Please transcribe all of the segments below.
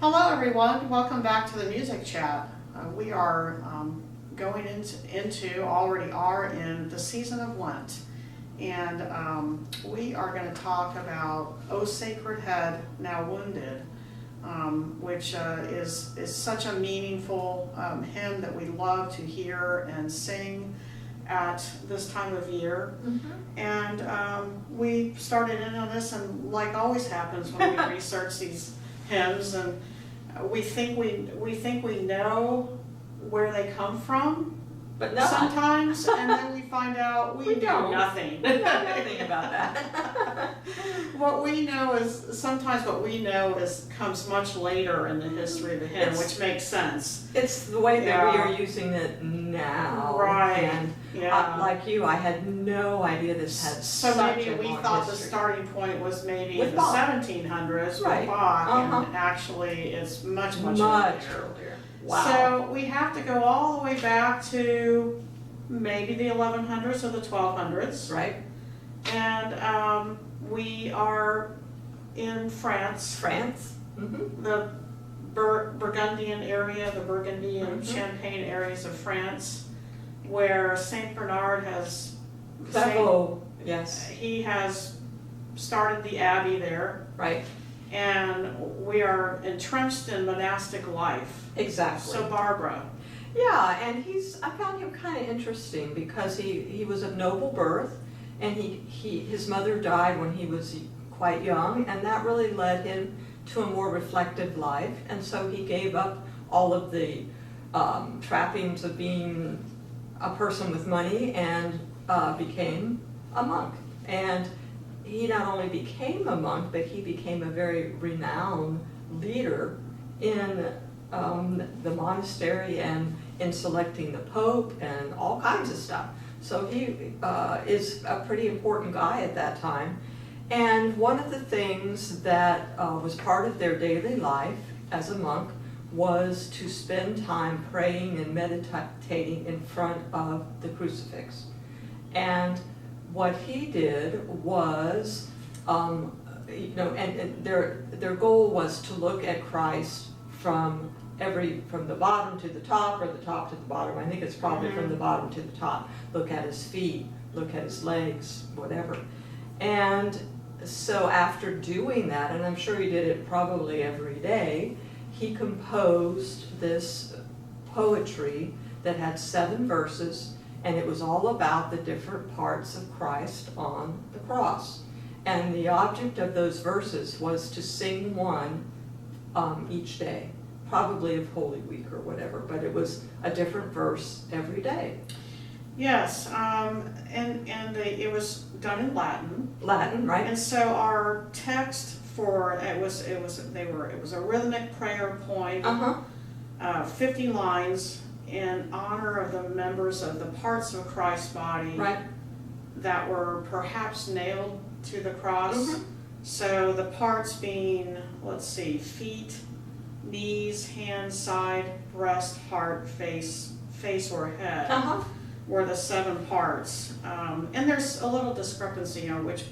Hello everyone, welcome back to the Music Chat. We are going already are in the season of Lent. And we are going to talk about O Sacred Head, Now Wounded, which is such a meaningful hymn that we love to hear and sing at this time of year. Mm-hmm. And we started in on this, and like always happens when we research these hymns, and we think we know where they come from, But not. sometimes, and then we find out we know don't. nothing. We know nothing about that. What we know comes much later in the history of the hymn, which makes sense. It's the way that we Yeah. are using it now. Right. And Yeah. like you, I had no idea this had So such maybe a we long thought the history. starting point was maybe With in the Bach. 1700s with Right. Bach, Uh-huh. and actually it's much Much earlier. earlier. Wow. So we have to go all the way back to maybe the 1100s or the 1200s. Right? And we are in France, France. Mm-hmm. the Burgundian area, the Burgundy and Mhm. Champagne areas of France, where Saint Bernard has Yes. he has started the abbey there, Right. and we are entrenched in monastic life. Exactly. So Barbara, Yeah, and I found him kind of interesting because he was of noble birth, and his mother died when he was quite young, and that really led him to a more reflective life, and so he gave up all of the trappings of being a person with money and became a monk. And he not only became a monk, but he became a very renowned leader in the monastery and in selecting the Pope and all kinds of stuff. So he is a pretty important guy at that time. And one of the things that was part of their daily life as a monk was to spend time praying and meditating in front of the crucifix. And what he did was, and their goal was to look at Christ from the bottom to the top, or the top to the bottom. I think it's probably from the bottom to the top. Look at his feet, look at his legs, whatever. And so after doing that, and I'm sure he did it probably every day, he composed this poetry that had 7 verses, and it was all about the different parts of Christ on the cross. And the object of those verses was to sing one each day, probably of Holy Week or whatever, but it was a different verse every day. yes, and it was done in Latin. Latin, right? And so our text for it was a rhythmic prayer poem, Uh-huh. 50 lines in honor of the members of the parts of Christ's body Right. that were perhaps nailed to the cross. Mhm. So the parts being, let's see, feet, knees, hands, side, breast, heart, face or head. Uh-huh. Were the 7 parts. And there's a little discrepancy on which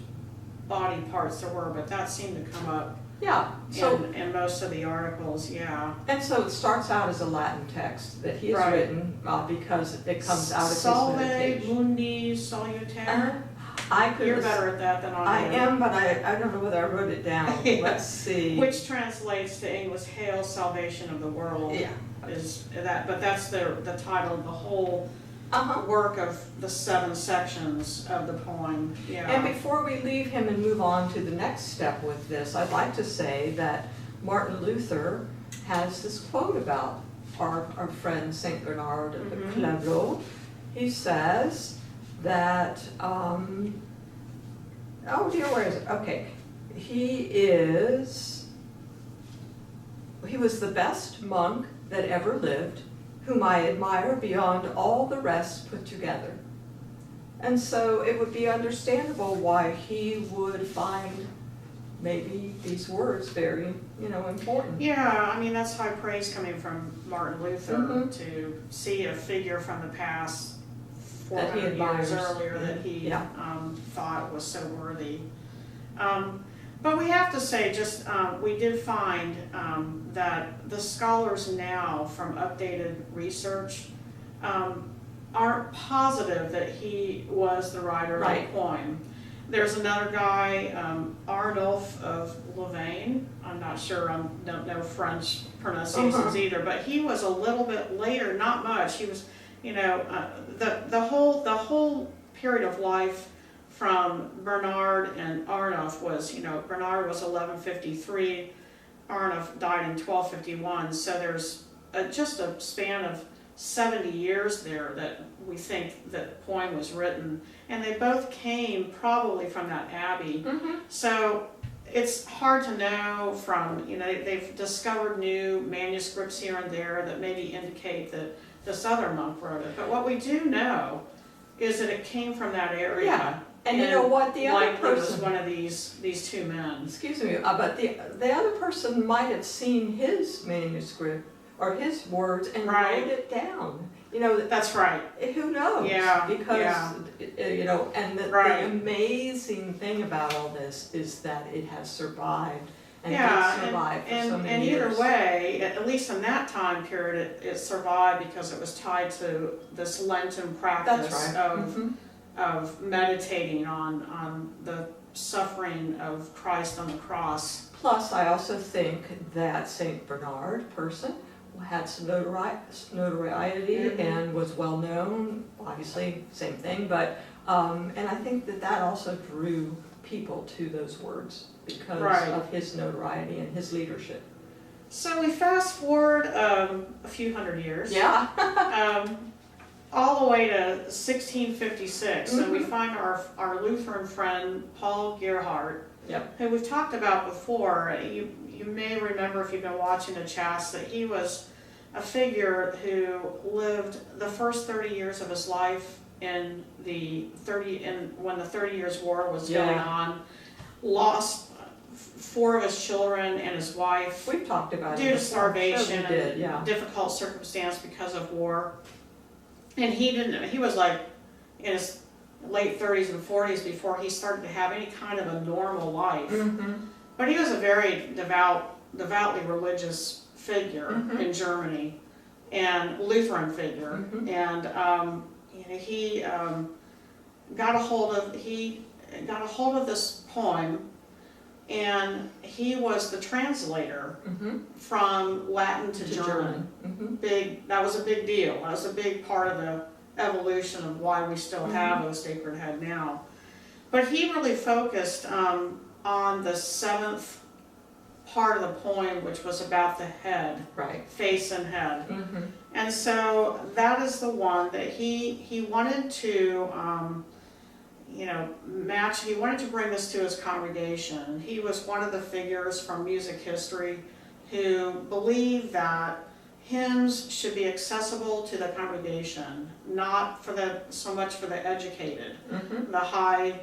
body parts there were, but that seemed to come up Yeah. So in most of the articles, yeah. and so it starts out as a Latin text that he has Right. written because it comes out of his Salve meditation. mundi salutaire. I could. You're better at that than I I am, but I don't know whether I wrote it down. Yeah. Let's see. Which translates to English, Hail Salvation of the World. Yeah. Is that, but that's the title of the whole Uh-huh. work of the 7 sections of the poem. Yeah. And before we leave him and move on to the next step with this, I'd like to say that Martin Luther has this quote about our friend Saint Bernard of Clairvaux. He says that, oh dear, where is it? Okay. He was the best monk that ever lived, whom I admire beyond all the rest put together. And so it would be understandable why he would find maybe these words very, important. Yeah, I mean, that's high praise coming from Martin Luther Mhm. to see a figure from the past That he 400 years admires. earlier that he Yeah. thought was so worthy. But we have to say, just we did find that the scholars now, from updated research, aren't positive that he was the writer of Right. the poem. There's another guy, Arnulf of Louvain. I'm not sure, I don't know French pronunciations either, but he was a little bit later, not much. He was, the whole period of life from Bernard and Arnulf was, Bernard was 1153, Arnulf died in 1251, so there's just a span of 70 years there that we think that poem was written, and they both came probably from that abbey. So it's hard to know from, they've discovered new manuscripts here and there that maybe indicate that this other monk wrote it, but what we do know is that it came from that area. Yeah. And you know what, the other likely was person, one of these two men. excuse me, but the other person might have seen his manuscript or his words and Right. wrote it down. That's right. Who knows? Yeah, Because, yeah. and the Right. amazing thing about all this is that it has survived and Yeah, did survive for so many and either years. way, at least in that time period, it survived because it was tied to this Lenten practice That's right. of meditating on the suffering of Christ on the cross. Plus, I also think that Saint Bernard person had some notoriety and was well known. Obviously, same thing, but and I think that also drew people to those words because Right. of his notoriety and his leadership. So we fast forward a few hundred years. Yeah. All the way to 1656, and we find our Lutheran friend Paul Gerhardt, Yep. who we've talked about before. You may remember if you've been watching the chats that he was a figure who lived the first 30 years of his life in when the 30 Years War was going on, lost 4 of his children and his wife We've talked about it due to before. starvation Sure we did, and yeah. difficult circumstance because of war. And he was like in his late 30s and 40s before he started to have any kind of a normal life. But he was a very devoutly religious figure in Germany, and Lutheran figure. And he got a hold of this poem, and he was the translator from Latin to German. That was a big deal. That was a big part of the evolution of why we still have a sacred head now. But he really focused on the 7th part of the poem, which was about the head, Right. face and head. And so that is the one that he wanted to match. He wanted to bring this to his congregation. He was one of the figures from music history who believed that hymns should be accessible to the congregation, not so much for the educated, the high,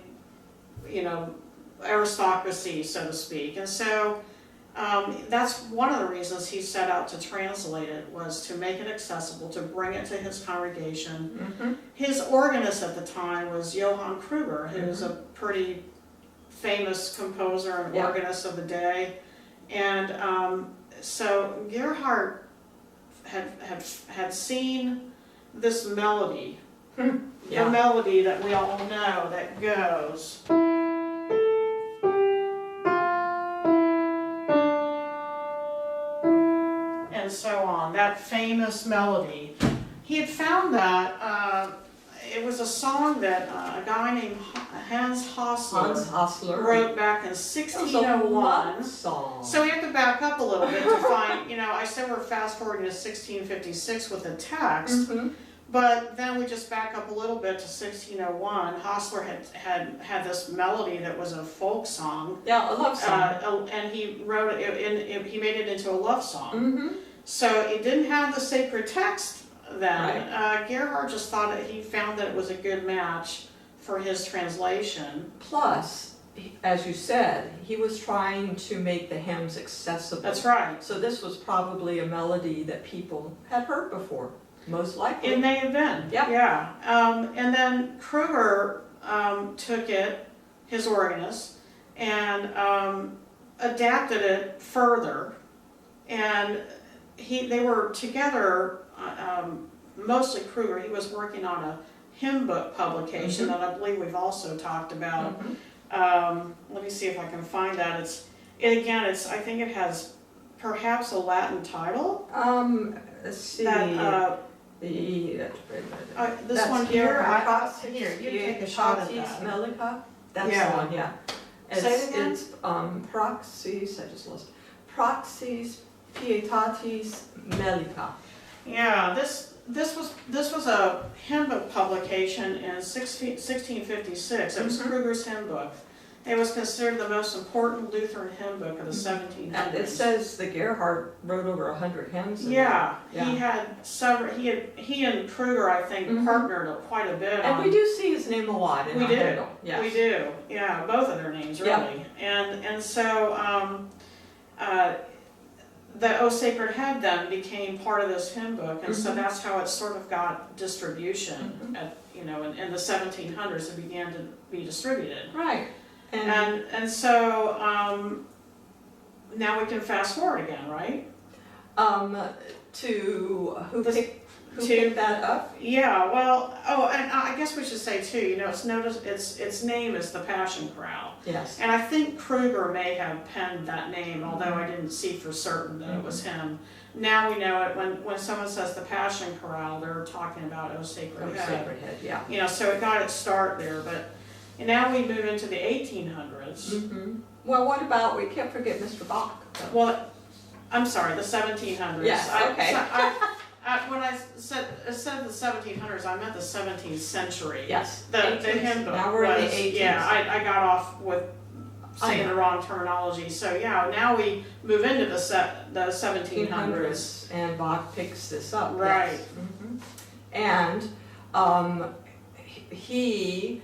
aristocracy, so to speak. And so that's one of the reasons he set out to translate it, was to make it accessible, to bring it to his congregation. His organist at the time was Johann Kruger, who's a pretty famous composer and organist of the day. And so Gerhardt had seen this melody, the melody that we all know that goes. And so on, that famous melody. He had found that it was a song that a guy named Hans Hassler wrote back in 1601. Song. So we have to back up a little bit to find, I said we're fast forwarding to 1656 with the text, but then we just back up a little bit to 1601. Hassler had this melody that was a folk song. Yeah, a love song. And he wrote it, he made it into a love song. So it didn't have the sacred text then. Right. Gerhardt just thought that he found that it was a good match for his translation. Plus, as you said, he was trying to make the hymns accessible. That's right. So this was probably a melody that people had heard before, most likely. It may have been. Yep. Yeah. And then Kruger took it, his organist, and adapted it further. And they were together, mostly Kruger. He was working on a hymn book publication that I believe we've also talked about. Let me see if I can find that. I think it has perhaps a Latin title. Let's see. That, this That's one here, Here, you take a shot at Pietatis that. Mellica. That's Yeah. the one, yeah. Say it again? It's Praxis, I just lost. Praxis Pietatis Mellica. yeah, this was a hymn book publication in 1656. It was Kruger's hymn book. It was considered the most important Lutheran hymn book of the 1700s. And it says that Gerhard wrote over 100 hymns. in Yeah, it. he had several. He and Kruger, I think, partnered quite a bit. And we do see his name a lot in We our do. hymnal. Yes. We do. Yeah, both of their names really. Yeah. And so the O Sacred Head then became part of this hymn book, and so that's how it sort of got distribution. At in the 1700s, it began to be distributed. Right. And so now we can fast forward again, right? To who This- picked that up? Yeah, well, and I guess we should say too, its name is the Passion Chorale. Yes. And I think Kruger may have penned that name, although I didn't see for certain that it was him. Now we know it, when someone says the Passion Chorale, they're talking about O Sacred Head. Sacred Head, yeah. So it got its start there, but now we move into the 1800s. Well, what about, we can't forget Mr. Bach. Well, I'm sorry, the 1700s. Yes, okay. When I said the 1700s, I meant the 17th century. Yes. The hymn book Now we're in was, the 18th. yeah, I got off with saying the wrong terminology. So yeah, now we move into the 1700s. And Bach picks this up. Right. Yes. And he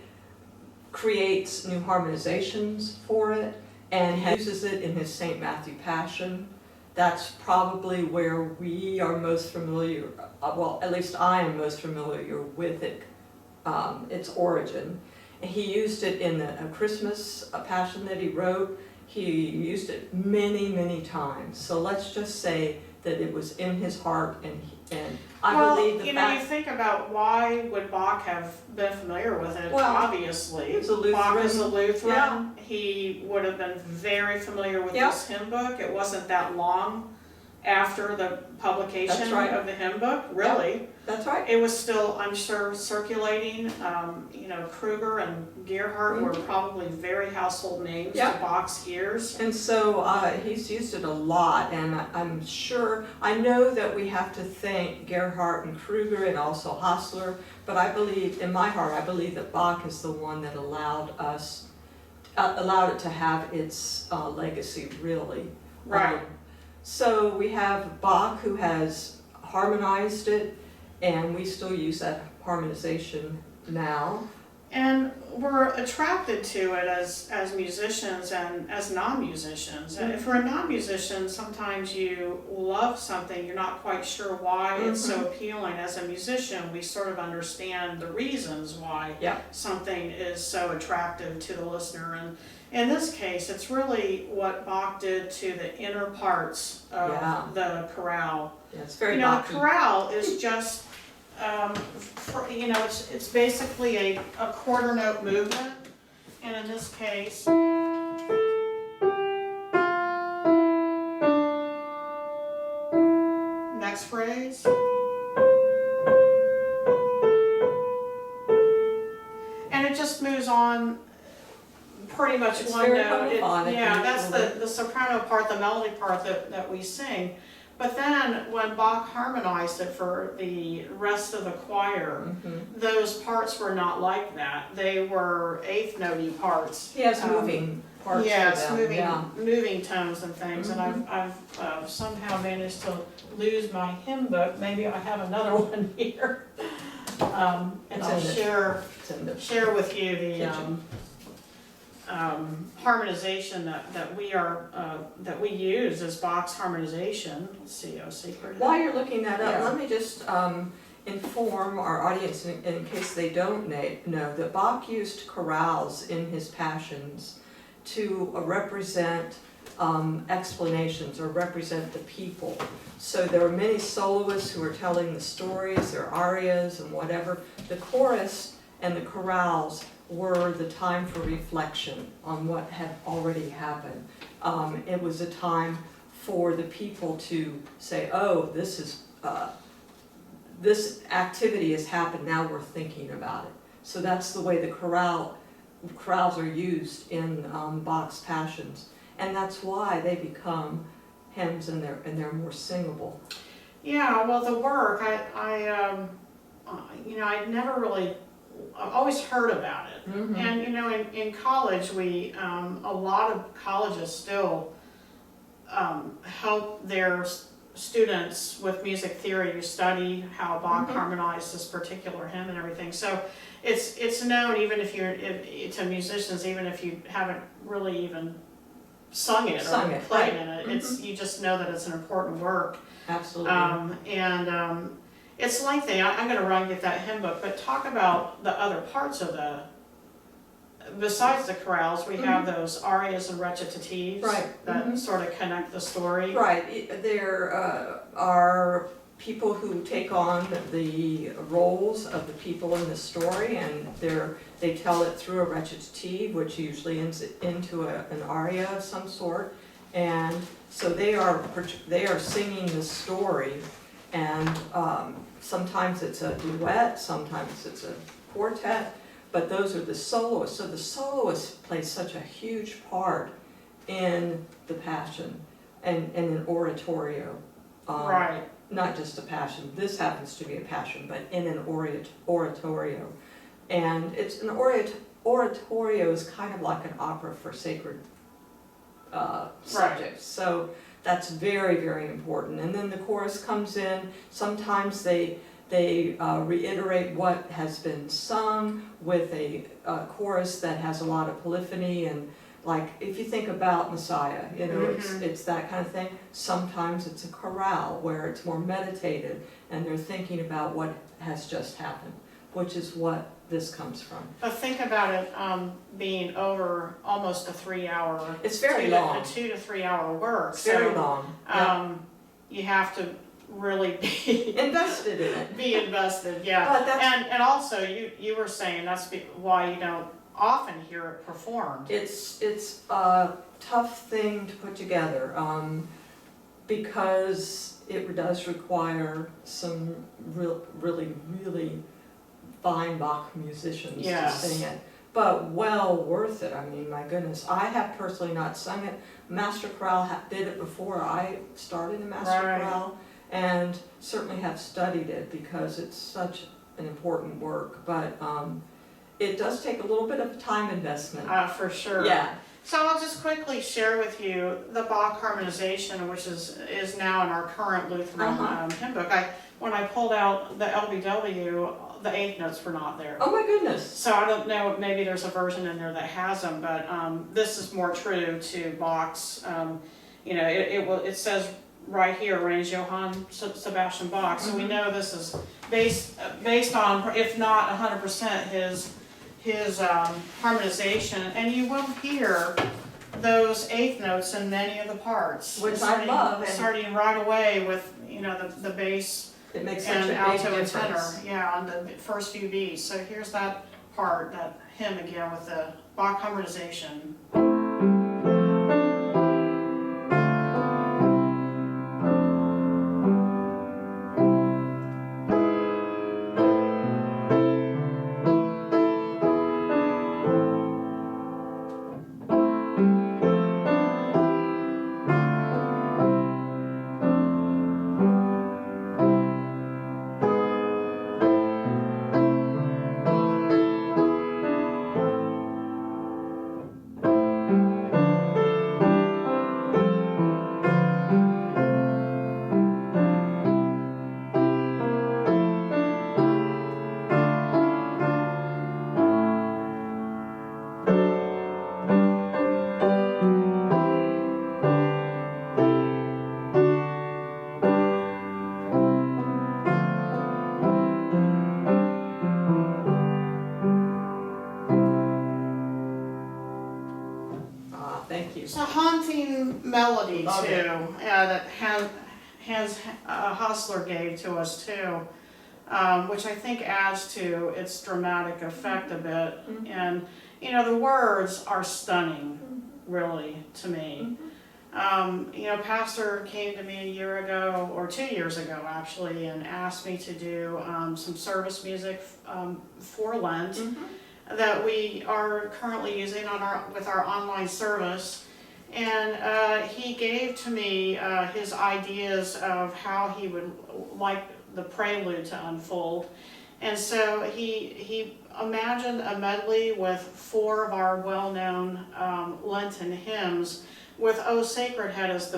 creates new harmonizations for it and uses it in his St. Matthew Passion. That's probably where we are most familiar, well, at least I am most familiar with it, its origin. He used it in a Christmas Passion that he wrote. He used it many, many times. So let's just say that it was in his heart, and I believe the fact. You think about why would Bach have been familiar with it? Well, obviously, he was a Lutheran. Bach is a Lutheran. Yeah. He would have been very familiar with Yeah. this hymn book. It wasn't that long after the publication That's right. of the hymn book, really. That's right. It was still, I'm sure, circulating. Kruger and Gerhardt were probably very household names Yeah. to Bach's ears. And so he's used it a lot, and I'm sure, I know that we have to thank Gerhardt and Kruger and also Hassler, but I believe, in my heart, I believe that Bach is the one that allowed it to have its legacy, really. Right. So we have Bach, who has harmonized it, and we still use that harmonization now. And we're attracted to it as musicians and as non-musicians. And if we're a non-musician, sometimes you love something, you're not quite sure why it's so appealing. As a musician, we sort of understand the reasons why something is so attractive to the listener. And in this case, it's really what Bach did to the inner parts of the chorale. Yeah, it's very the Bach-y. chorale is just it's basically a quarter note movement, and in this case, next phrase, and it just moves on pretty much It's one very note. homophonic That's usually. the soprano part, the melody part that we sing. But then when Bach harmonized it for the rest of the choir, those parts were not like that. They were eighth notey parts. He has moving parts Yes, for them. moving tones and things. And I've somehow managed to lose my hymn book. Maybe I have another one here. And I'll share with you the harmonization that we use as Bach's harmonization. Let's see, O Sacred. While you're looking that up, Yeah. let me just inform our audience, in case they don't know, that Bach used chorales in his passions to represent explanations or represent the people. So there are many soloists who are telling the stories, their arias and whatever. The chorus and the chorales were the time for reflection on what had already happened. It was a time for the people to say, oh, this activity has happened, now we're thinking about it. So that's the way the chorales are used in Bach's Passions. And that's why they become hymns and they're more singable. Yeah, well, the work, I'd never really, I've always heard about it. Mm-hmm. And, in college, a lot of colleges still help their students with music theory to study how Bach harmonized this particular hymn and everything. So it's known, even if to musicians, even if you haven't really even sung it or played in it, you just know that it's an important work. Absolutely. It's lengthy. I'm going to run and get that hymn book, but talk about the other parts of besides the chorales, we have those arias and recitatives that sort of connect the story. Right. There are people who take on the roles of the people in the story, and they tell it through a recitative, which usually ends into an aria of some sort. And so they are singing the story, and sometimes it's a duet, sometimes it's a quartet, but those are the soloists. So the soloist plays such a huge part in the Passion and in oratorio. Right. Not just a Passion. This happens to be a Passion, but in an oratorio. And it's an oratorio is kind of like an opera for sacred subjects. Right. So that's very, very important. And then the chorus comes in. Sometimes they reiterate what has been sung with a chorus that has a lot of polyphony, and like if you think about Messiah, it's that kind of thing. Sometimes it's a chorale where it's more meditative and they're thinking about what has just happened, which is what this comes from. But think about it being over almost a 3-hour. It's very long. A 2 to 3 hour work. It's very long. You have to really be invested in it. Be invested, yeah. But and also you were saying that's why you don't often hear it performed. It's a tough thing to put together because it does require some really fine Bach musicians to sing it. But well worth it. I mean, my goodness. I have personally not sung it. Master Chorale did it before I started a Master Chorale, and certainly have studied it because it's such an important work. But it does take a little bit of time investment. For sure. Yeah. So I'll just quickly share with you the Bach harmonization, which is now in our current Lutheran hymn book. When I pulled out the LBW, the 8th notes were not there. Oh my goodness. So I don't know, maybe there's a version in there that has them, but this is more true to Bach's, it says right here, Range Johann Sebastian Bach. So we know this is based on, if not 100%, his harmonization, and you will hear those 8th notes in many of the parts. Which I love. Starting right away with, the bass. It makes such a big alto and tenor, difference. on the first few beats. So here's that part, that hymn again with the Bach harmonization. melody Love too, it. that Hans Hostler gave to us too, which I think adds to its dramatic effect a bit. Mhm. And you know, the words are stunning, really, to me. You know, Pastor came to me a year ago, or 2 years ago actually, and asked me to do some service music for Lent that we are currently using with our online service. And he gave to me his ideas of how he would like the prelude to unfold. And so he imagined a medley with 4 of our well-known Lenten hymns, with O Sacred Head as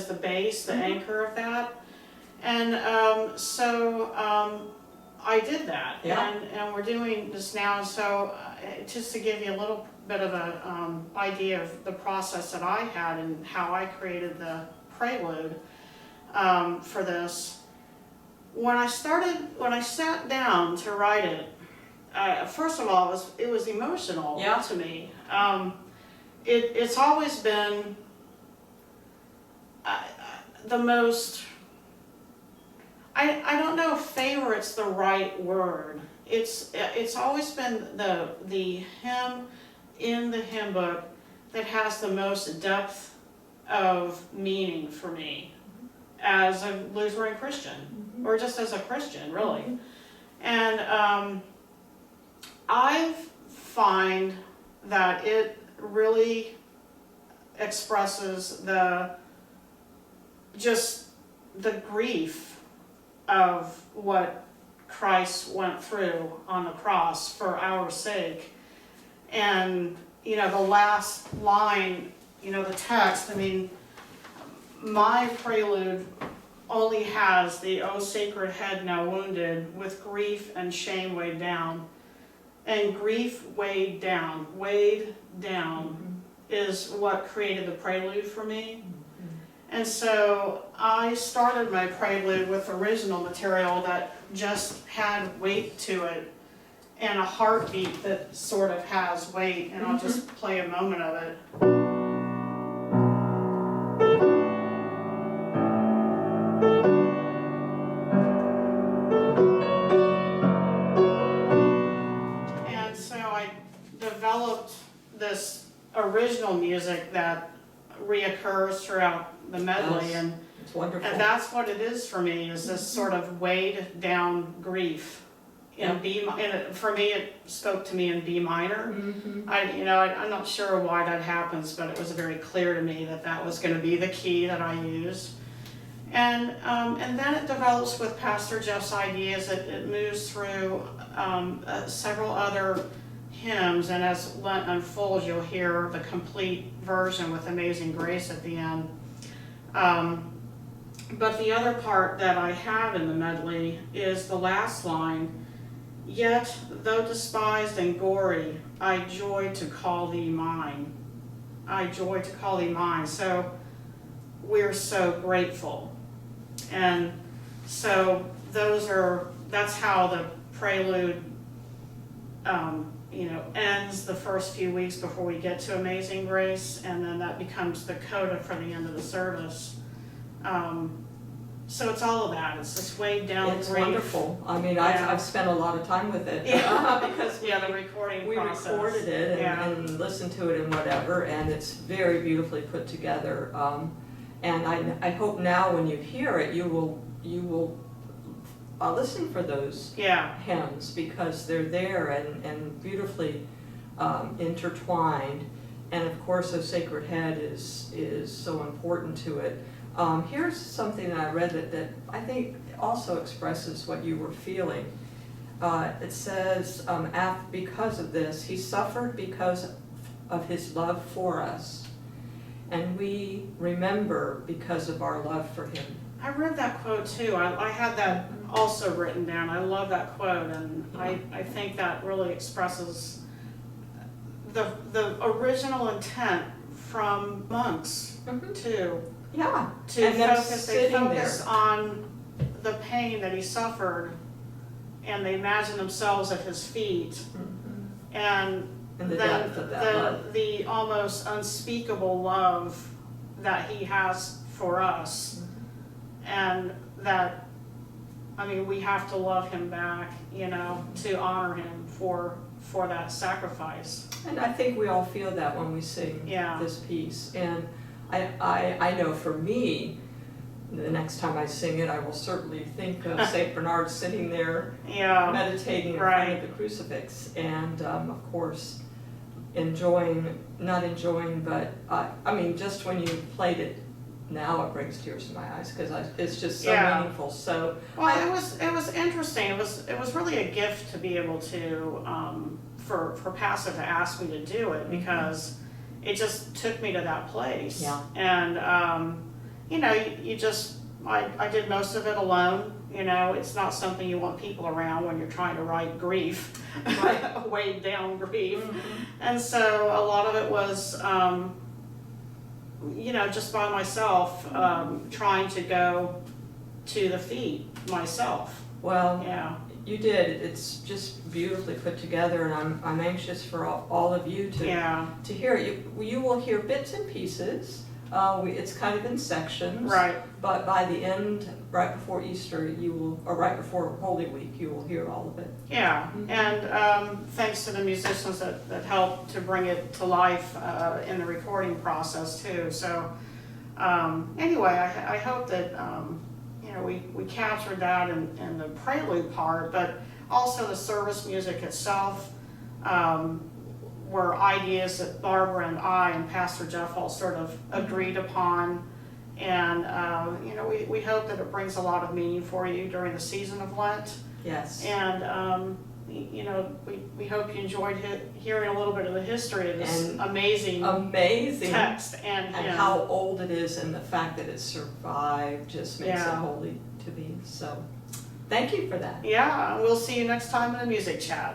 the base, the anchor of that. And so I did that, Yeah. and we're doing this now. And so just to give you a little bit of a idea of the process that I had and how I created the prelude for this. When I sat down to write it, first of all, it was emotional to me. It's always been the most, I don't know if favorite's the right word. It's always been the hymn in the hymn book that has the most depth of meaning for me as a Lutheran Christian, or just as a Christian, really. And I find that it really expresses the grief of what Christ went through on the cross for our sake. And you know, the last line, you know, the text, I mean, my prelude only has the O Sacred Head now wounded, with grief and shame weighed down. And grief weighed down is what created the prelude for me. And so I started my prelude with original material that just had weight to it, and a heartbeat that sort of has weight, and I'll just play a moment of it. And so I developed this original music that reoccurs throughout the medley. Yes. And It's wonderful. And that's what it is for me, is this sort of weighed down grief. In B, for me, it spoke to me in B minor. I'm not sure why that happens, but it was very clear to me that was going to be the key that I used. And then it develops with Pastor Jeff's ideas. It moves through several other hymns, and as Lent unfolds, you'll hear the complete version with Amazing Grace at the end. But the other part that I have in the medley is the last line, "Yet, though despised and gory, I joy to call thee mine." I joy to call thee mine. So we're so grateful. And so that's how the prelude ends the first few weeks before we get to Amazing Grace, and then that becomes the coda for the end of the service. So it's all of that. It's this weighed down It's grief. wonderful. I mean, Yeah. I've spent a lot of time with it. Because the recording we process. recorded it and listened to it and whatever, and it's very beautifully put together. And I hope now when you hear it, you will listen for those hymns, because they're there and beautifully intertwined. And of course, the Sacred Head is so important to it. Here's something that I read that I think also expresses what you were feeling. It says, because of this, he suffered because of his love for us, and we remember because of our love for him. I read that quote too. I had that also written down. I love that quote, and I think that really expresses the original intent from monks too. Yeah, To and them focus, they sitting focus there. on the pain that he suffered, and they imagine themselves at his feet, and And the then depth of that love. the almost unspeakable love that he has for us, and that, I mean, we have to love him back, you know, to honor him for that sacrifice. And I think we all feel that when we sing Yeah. this piece. And I know for me, the next time I sing it, I will certainly think of St. Bernard sitting there Yeah, meditating in front of the crucifix, and of course not enjoying, but I mean, just when you played it now, it brings tears to my eyes because it's just so Yeah. meaningful. So well, it was interesting. It was really a gift to be able to for Pastor to ask me to do it, because it just took me to that place. Yeah. And you know, you just I did most of it alone. You know, it's not something you want people around when you're trying to write grief, Right. weighed down grief. Mhm. And so a lot of it was, you know, just by myself, trying to go to the feet myself. Well, Yeah, you did. It's just beautifully put together, and I'm anxious for all of you yeah, to hear it. You will hear bits and pieces. It's kind of in sections. right. But by the end, right before Easter, or right before Holy Week, you will hear all of it. Yeah, Mhm. and thanks to the musicians that helped to bring it to life in the recording process too. So anyway, I hope that you know, we captured that in the prelude part, but also the service music itself were ideas that Barbara and I and Pastor Jeff all sort of agreed upon. And you know, we hope that it brings a lot of meaning for you during the season of Lent. Yes. And you know, we hope you enjoyed hearing a little bit of the history of this And amazing text and hymn. how old it is, and the fact that it survived just makes it Yeah. holy to me. So thank you for that. Yeah, we'll see you next time in the Music Chat.